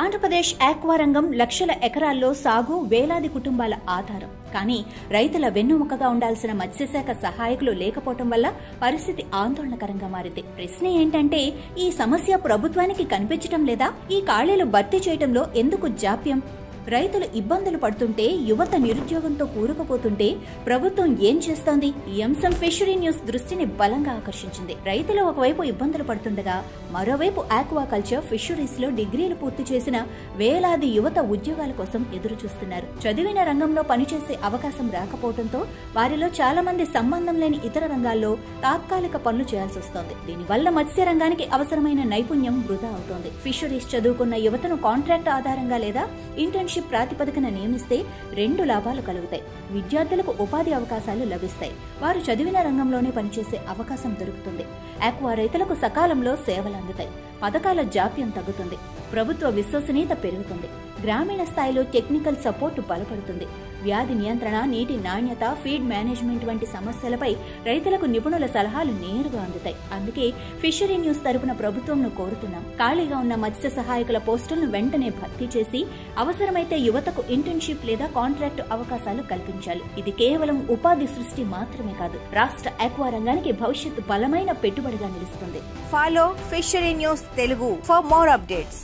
Andhra Pradesh aqua రంగం లక్షల ఎకరాల్లో సాగు, వేలాది కుటుంబాల ఆధారం. కానీ రైతుల వెన్నుముకగా ఉండాల్సిన మత్స్యశాఖ సహాయకులు లేకపోవటం వల్ల పరిస్థితి ఆందోళనకరంగా మారింది. ప్రశ్న ఏంటంటే, ఈ సమస్య ప్రభుత్వానికి కనిపించటం లేదా? ఈ ఖాళీలు భర్తీ చేయటంలో ఎందుకు జాప్యం? రైతులు ఇబ్బందులు పడుతుంటే, యువత నిరుద్యోగంతో కూరుకుపోతుంటే ప్రభుత్వం ఏం చేస్తోంది? ఈ అంశం ఫిషరీ న్యూస్ దృష్టిని బలంగా ఆకర్షించింది. రైతులు ఒకవైపు ఇబ్బందులు పడుతుండగా, మరోవైపు ఆక్వాకల్చర్, ఫిషరీస్ లో డిగ్రీలు పూర్తి చేసిన వేలాది యువత ఉద్యోగాల కోసం ఎదురు చూస్తున్నారు. చదివిన రంగంలో పనిచేసే అవకాశం రాకపోవడంతో వారిలో చాలా మంది సంబంధం లేని ఇతర రంగాల్లో తాత్కాలిక పనులు చేయాల్సి వస్తోంది. దీనివల్ల మత్స్య రంగానికి అవసరమైన నైపుణ్యం వృధా అవుతోంది. ఫిషరీస్ చదువుకున్న యువతను కాంట్రాక్ట్ ఆధారంగా లేదా ఇంటర్న్షిప్ ప్రాతిపదికన నియమిస్తే 2 లాభాలు కలుగుతాయి. విద్యార్థులకు ఉపాధి అవకాశాలు లభిస్తాయి. వారు చదివిన రంగంలోనే పనిచేసే అవకాశం దొరుకుతుంది. ఆక్వా రైతులకు సకాలంలో సేవలు అందుతాయి. పథకాల జాప్యం తగ్గుతుంది. ప్రభుత్వ విశ్వసనీయత పెరుగుతుంది. గ్రామీణ స్థాయిలో టెక్నికల్ సపోర్టు బలపడుతుంది. వ్యాధి నియంత్రణ, నీటి నాణ్యత, ఫీడ్ మేనేజ్మెంట్ వంటి సమస్యలపై రైతులకు నిపుణుల సలహాలు నేరుగా అందుతాయి. అందుకే ఫిషరీ న్యూస్ తరపున ప్రభుత్వంను కోరుతున్నాం. ఖాళీగా ఉన్న మత్స్య సహాయకుల పోస్టులను వెంటనే భర్తీ చేసి అవసరమైతే యువతకు ఇంటర్న్షిప్ లేదా కాంట్రాక్టు అవకాశాలు కల్పించాలి. ఇది కేవలం ఉపాధి సృష్టి మాత్రమే కాదు, రాష్ట్ర ఆక్వా రంగానికి భవిష్యత్తు బలమైన పెట్టుబడిగా నిలుస్తుంది. Follow Fishery News Telugu for more updates.